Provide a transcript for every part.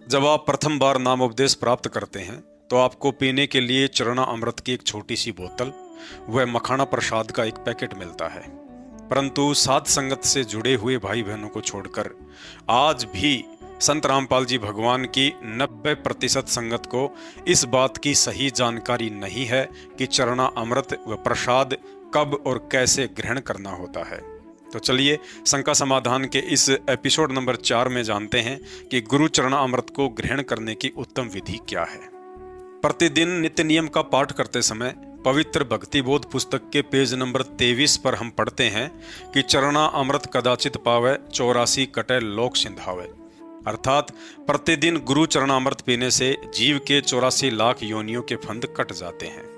जब आप प्रथम बार नामोपदेश प्राप्त करते हैं तो आपको पीने के लिए चरणा अमृत की एक छोटी सी बोतल व मखाना प्रसाद का एक पैकेट मिलता है। परंतु साध संगत से जुड़े हुए भाई बहनों को छोड़कर आज भी संत रामपाल जी भगवान की 90% संगत को इस बात की सही जानकारी नहीं है कि चरणा अमृत व प्रसाद कब और कैसे ग्रहण करना होता है। तो चलिए शंका समाधान के इस एपिसोड नंबर 4 में जानते हैं कि गुरु चरणा अमृत को ग्रहण करने की उत्तम विधि क्या है। प्रतिदिन नित्य नियम का पाठ करते समय पवित्र भक्ति बोध पुस्तक के पेज नंबर 23 पर हम पढ़ते हैं कि चरणा अमृत कदाचित पावे 84 कटे लोक सिंधावे, अर्थात प्रतिदिन गुरु चरणामृत पीने से जीव के 84 लाख योनियों के फंद कट जाते हैं।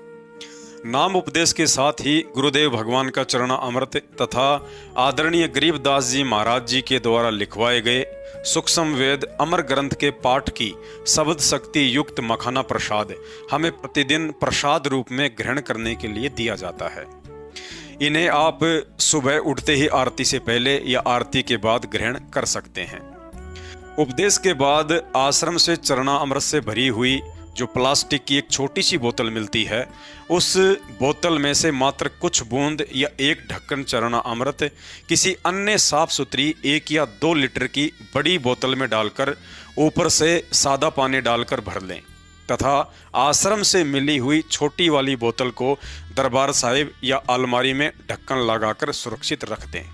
नाम उपदेश के साथ ही गुरुदेव भगवान का चरणा अमृत तथा आदरणीय गरीबदास जी महाराज जी के द्वारा लिखवाए गए सूक्ष्म वेद अमर ग्रंथ के पाठ की शब्द शक्ति युक्त मखाना प्रसाद हमें प्रतिदिन प्रसाद रूप में ग्रहण करने के लिए दिया जाता है। इन्हें आप सुबह उठते ही आरती से पहले या आरती के बाद ग्रहण कर सकते हैं। उपदेश के बाद आश्रम से चरणा अमृत से भरी हुई जो प्लास्टिक की एक छोटी सी बोतल मिलती है, उस बोतल में से मात्र कुछ बूंद या एक ढक्कन चरणा अमृत किसी अन्य साफ सुथरी 1 या 2 लीटर की बड़ी बोतल में डालकर ऊपर से सादा पानी डालकर भर लें तथा आश्रम से मिली हुई छोटी वाली बोतल को दरबार साहिब या अलमारी में ढक्कन लगाकर सुरक्षित रख दें।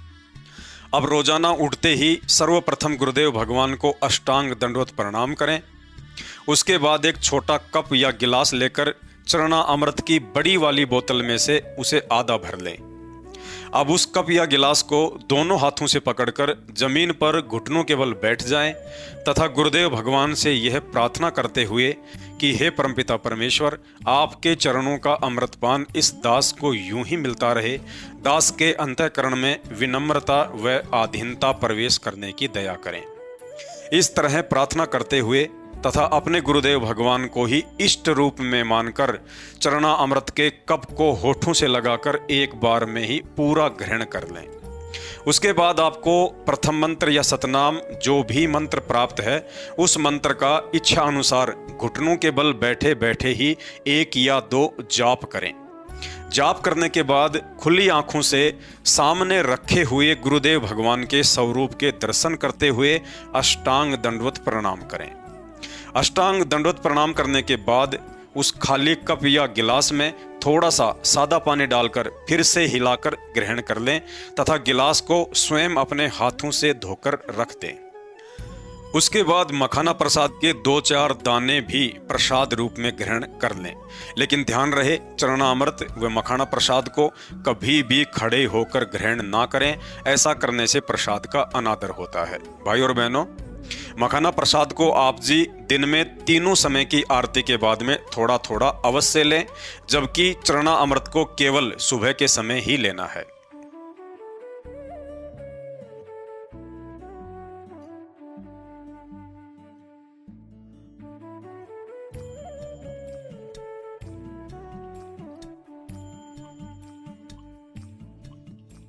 अब रोजाना उठते ही सर्वप्रथम गुरुदेव भगवान को अष्टांग दंडवत प्रणाम करें। उसके बाद एक छोटा कप या गिलास लेकर चरणा अमृत की बड़ी वाली बोतल में से उसे आधा भर लें। अब उस कप या गिलास को दोनों हाथों से पकड़कर जमीन पर घुटनों के बल बैठ जाएं तथा गुरुदेव भगवान से यह प्रार्थना करते हुए कि हे परमपिता परमेश्वर, आपके चरणों का अमृतपान इस दास को यूं ही मिलता रहे। दास के अंतःकरण में विनम्रता व आधीनता प्रवेश करने की दया करें। इस तरह प्रार्थना करते हुए तथा अपने गुरुदेव भगवान को ही इष्ट रूप में मानकर चरणा अमृत के कप को होठों से लगाकर एक बार में ही पूरा ग्रहण कर लें। उसके बाद आपको प्रथम मंत्र या सतनाम जो भी मंत्र प्राप्त है उस मंत्र का इच्छा अनुसार घुटनों के बल बैठे बैठे ही 1 या 2 जाप करें। जाप करने के बाद खुली आंखों से सामने रखे हुए गुरुदेव भगवान के स्वरूप के दर्शन करते हुए अष्टांग दंडवत प्रणाम करें। अष्टांग दंडवत प्रणाम करने के बाद उस खाली कप या गिलास में थोड़ा सा सादा पानी डालकर फिर से हिलाकर ग्रहण कर लें तथा गिलास को स्वयं अपने हाथों से धोकर रख दें। उसके बाद मखाना प्रसाद के 2-4 दाने भी प्रसाद रूप में ग्रहण कर लें। लेकिन ध्यान रहे, चरणा अमृत व मखाना प्रसाद को कभी भी खड़े होकर ग्रहण ना करें। ऐसा करने से प्रसाद का अनादर होता है। भाई और बहनों, मखाना प्रसाद को आप जी दिन में तीनों समय की आरती के बाद में थोड़ा थोड़ा अवश्य लें, जबकि चरणा अमृत को केवल सुबह के समय ही लेना है।